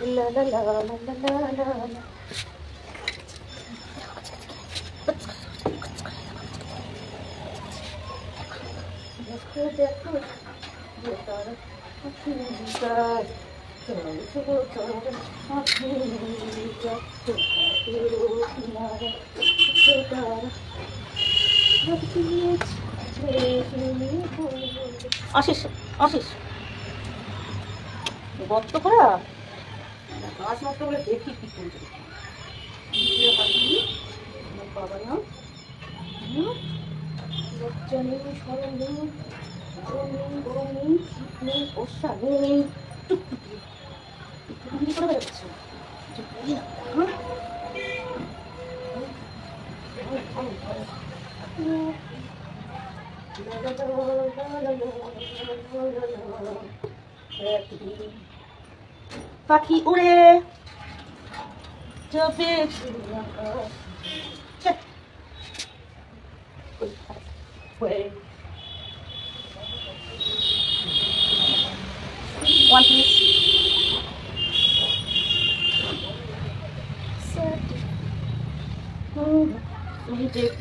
লা লা লা লা লা লা লা। দেখো দেখো তারা আখি যায়, দেখো তারা আখি যায়, তোমার কিনারে তারা আশিস আশিস গর্ত করা গাছ নষ্ট করে দেখি কি করবে বাবা না লজ্জা নেই সরম নেই গরম নেই গরম নেই শীত নেই বর্ষা নেই টুকটুকি করে বেরোচ্ছে বলি না পাখি উড়ে যাবে one piece music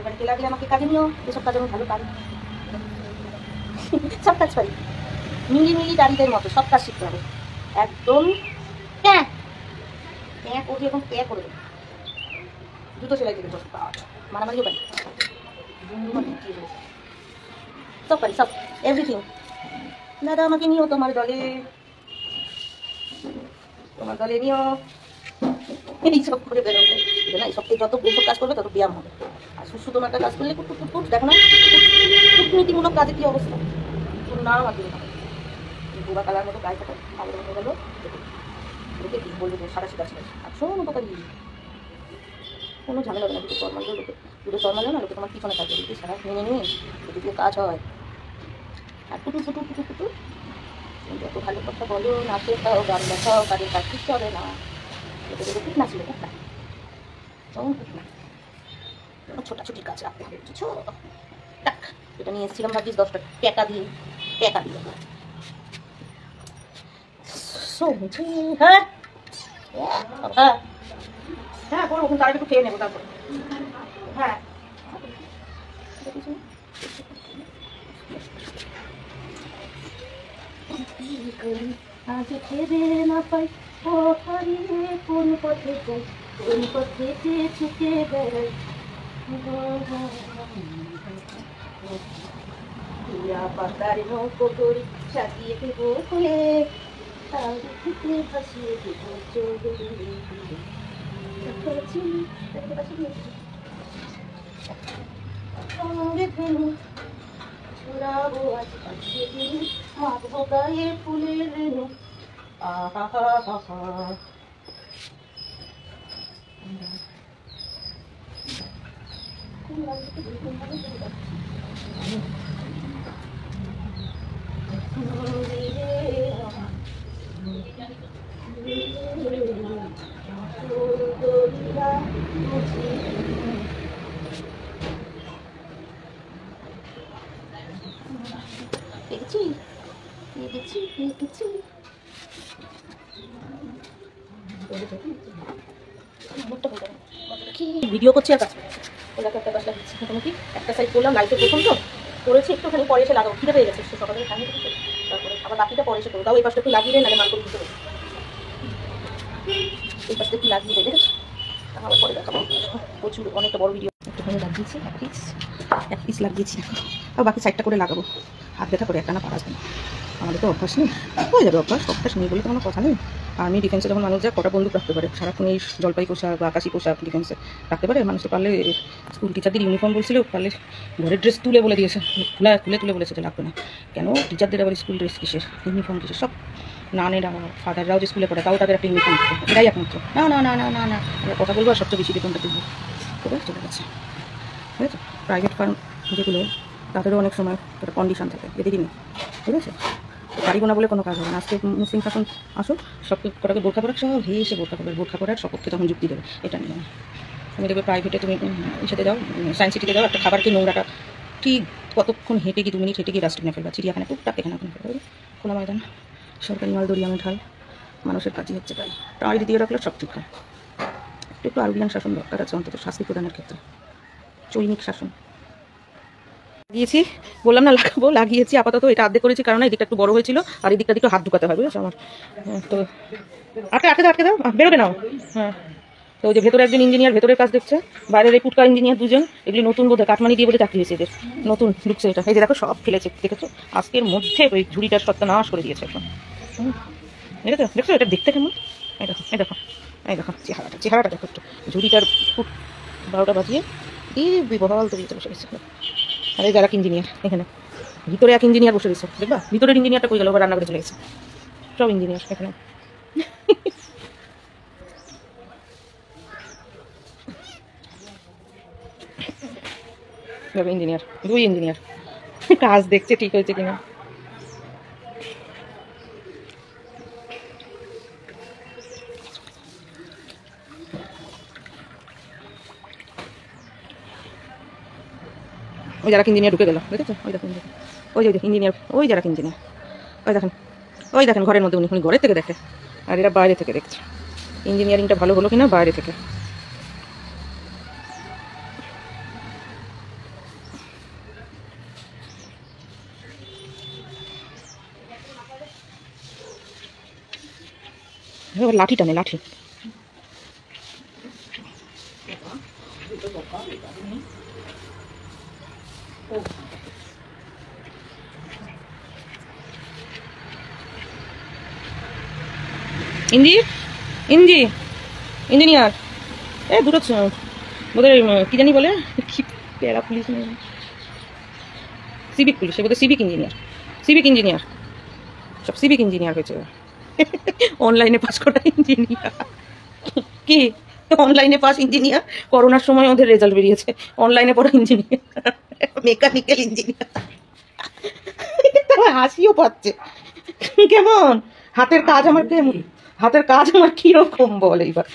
বাড়িতে লাগলে আমাকে কাজে নিও, এসব কাজে আমি ভালো পারি, সব কাজ পারি, মিলি মিলি দাঁড়িদের মতো সব কাজ শিখতে হবে একদম। হ্যাঁ হ্যাঁ করবি এখন ক্যা করবে, জুতো সেলাই দিতে বসে কাজ মারামারিও পারি, সব পারি সব এভরিথিং। দাদা আমাকে নিও তোমার দলে, তোমার দলে নিও, এইসব করে বেরোবো না। এইসব যত এইসব কাজ করবে তত ব্যায়াম হবে। আর সুস্থ তোমার একটা কাজ করলে কুট দেখো না কূটনীতিমূলক কাজে কি অবস্থা, কোনো নাম আর দিতে হবে গোবা কালার মতো গায়ে থাকা আলাদা হয়ে গেলো, লোকে কি বলবে সারা শিকার ছিল আর শোনো উপকারী কোনো ঝামেলা হবে না। দুটো চর মারলেও লোকে, দুটো চর মারলেও না লোকে তোমার পিছনে কাজ করবে, সারা মেনে নিয়ে যদি দিয়ে কাজ হয়। আর ফুটু ফুটু ফুটু ফুটু যত ভালো কথা বলো, নাচে খাও গান দেখাও, কাজের কাজ ঠিক হবে না। এটা দেখো ঠিক না ছিল, ঠিক না ঠিক না ছোটাছুটি কাজ রাখতে হবে, বুঝছো? টাক এটা নিয়ে এসেছিলাম ভাবিস 10টা টাকা দিয়ে হ্যাঁ হ্যাঁ হ্যাঁ করো, ওখানে তারা একটু খেয়ে নেবো তারপর। হ্যাঁ আজ খেয়ে না পাই ও হারিয়ে কোন পথে যাই, কোন পথে ছুটে বেড়াই, পাতার নৌকো করি সাজিয়ে দেবো ফুলে, তারিখে ভাসিয়ে দেবো চলে সঙ্গে ফেলু ছুড়াবো আজ পাশে দিন, মাখবো গায়ে ফুলের রেণু। আহা হা হা হা ভিডিও করছি আর কাজ করছি, ওদেরকে একটা কাজ লাগিয়েছি মোটামুটি একটা সাইড করলাম, লাইটে প্রথম তো করেছি একটুখানি, পরে এসে লাগাবো, খিদে পেয়ে গেছে সকালে খাইনি কিছু, তারপরে আবার বাকিটা পরে এসে করবো। তাও এই পাশটা একটু লাগিয়ে দেয়, নাহলে মান করে দিতে হবে, এই পাশটা একটু লাগিয়ে দেয়, দেখেছো? আবার পরে দেখাবো, প্রচুর অনেকটা বড় ভিডিও একটুখানি লাগিয়েছি, এক পিস লাগিয়েছি, আর বাকি সাইডটা করে লাগাবো। হাত ব্যথা করে একটানা পারা আসবে না, আমাদের তো অভ্যাস নেই, হয়ে যাবে অভ্যাস নেই বলে তো কোনো কথা নেই। আর্মি ডিফেন্সে যখন মানুষ যায় কটা বন্দুক রাখতে পারে, সারাক্ষণ এই জলপাই পোশাক বা আকাশি পোশাক ডিফেন্সে রাখতে পারে মানুষ, তো পারলে স্কুল টিচারদের ইউনিফর্ম বলছিল, পারলে ঘরের ড্রেস তুলে বলে দিয়েছে, তুলে বলেছে যে লাগবে না। কেন টিচারদের আবার স্কুল ড্রেস কিসের, ইউনিফর্ম কিসের, সব নানেরা ফাদাররাও যে স্কুলে পড়ে তাও তাদের একটা ইউনিফর্ম থাকে, এটাই একমাত্র। না না না না না না আমরা কথা বলবো আর সবচেয়ে বেশি বেতনটা তুলবো, ঠিক আছে? চলে গেছে, ঠিক আছে? প্রাইভেট ফার্ম যেগুলো তাদেরও অনেক সময় একটা কন্ডিশন থাকে, এদেরই নেই, ঠিক আছে? পারিব না বলে কোনো কাজ হবে না। আজকে মুসলিম শাসন আসুক, সব কটাকে বোরখা পরাক, সব হেসে বোরখা পরার সপক্ষে তখন যুক্তি দেবে। এটা নিয়ে তুমি দেখবে প্রাইভেটে তুমি সাথে যাও, সায়েন্স সিটিতে যাও, একটা খাবার কি নোংরাটা ঠিক কতক্ষণ হেঁটে গিয়ে 2 মিনিট হেঁটে গিয়ে ডাস্টবিনে ফেলবা, চিড়িয়াখানা টুকটাক এখানে ওখানে ফেলবে, খোলা ময়দান, সরকারি মাল দরিয়ামে ঢাল, মানুষের কাজই হচ্ছে তাই। প্রাইভেট দিয়ে রাখলে সব ঠিক হয়। একটু আরবিয়ান শাসন দরকার আছে অন্তত শাস্তি প্রদানের ক্ষেত্রে, চৈনিক শাসন। লাগিয়েছি, বললাম না লাগাবো, লাগিয়েছি আপাতত। এটা আর্ধেক করেছি কারণ এই দিকটা একটু বড় হয়েছিল আর এই দিকটা দিকে হাত ঢুকাতে হয়, বুঝেছো আমার? তো আটকে দাও বেরোবে নাও। হ্যাঁ, তো ওই যে ভেতরে একজন ইঞ্জিনিয়ার ভেতরের কাজ দেখছে, বাইরের এই পুটকা ইঞ্জিনিয়ার দুজন, এগুলি নতুন বোধ হয় কাটমানি দিয়ে বলে চাকরি হয়েছে এদের, নতুন ঢুকছে এটা। এই যে দেখো সব ফেলেছে, দেখেছো? আজকের মধ্যে ওই ঝুড়িটার সত্যানাশ করে দিয়েছে এখন। দেখেছো দেখছো এটা দেখতে কেমন? এই দেখো এই দেখো এই দেখো চেহারাটা দেখো একটু। ঝুড়িটার 12টা বাজিয়ে এই বিবহাল তো বসে গেছে। আর এই যারা ইঞ্জিনিয়ার এখানে ভিতরে এক ইঞ্জিনিয়ার বসে গেছে, দেখবা ভিতরের ইঞ্জিনিয়ারটা কই গেল? রান্না করে চলে গেছে, সব ইঞ্জিনিয়ার এখানে। ইঞ্জিনিয়ার, 2 ইঞ্জিনিয়ার কাজ দেখছে ঠিক হয়েছে কিনা। ওই যারা ইঞ্জিনিয়ার ঢুকে গেল, দেখেছো? ওই দেখুন, ওই যে ইঞ্জিনিয়ার, ওই যারা ইঞ্জিনিয়ার, ওই দেখেন ঘরের মধ্যে, উনি ঘরের থেকে দেখে আর এরা বাইরে থেকে দেখছে ইঞ্জিনিয়ারিংটা ভালো হলো কিনা বাইরে থেকে। লাঠি টানে, লাঠি। ইঞ্জিনিয়ার দুটো বোধহয় কি জানি বলে, কি প্যারা পুলিশ, সিভিক পুলিশ, বোধহয় সিভিক ইঞ্জিনিয়ার, সব সিভিক ইঞ্জিনিয়ার হয়েছে। অনলাইনে পাস করা ইঞ্জিনিয়ার, কি অনলাইনে পাস ইঞ্জিনিয়ার, করোনার সময় ওদের রেজাল্ট বেরিয়েছে, অনলাইনে পড়া ইঞ্জিনিয়ার, মেকানিক্যাল ইঞ্জিনিয়ার। হাসিও পাচ্ছে, কেমন হাতের কাজ আমার, কেমন হাতের কাজ আমার কিরকম বল এইবার।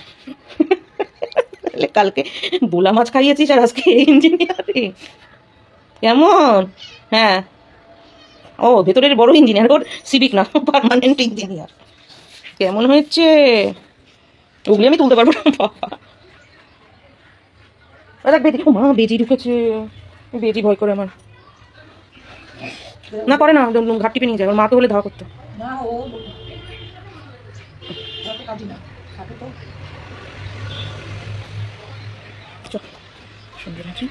কালকে বোলা মাছ খাইয়েছিস আর আজকে ইঞ্জিনিয়ারিং, কেমন? হ্যাঁ, ও ভেতরের বড় ইঞ্জিনিয়ার, ওর সিভিক না, পার্মানেন্ট ইঞ্জিনিয়ার। কেমন হয়েছে? ওগুলি আমি তুলতে পারবো না বাবা। বেজি, মা বেজি ঢুকেছে, বেজি ভয় করে আমার। না করে না, ঘাট টিপে নিয়ে যায়, ওর মা তো হলে ধাওয়া করতো না। ও সুন্দর আছে।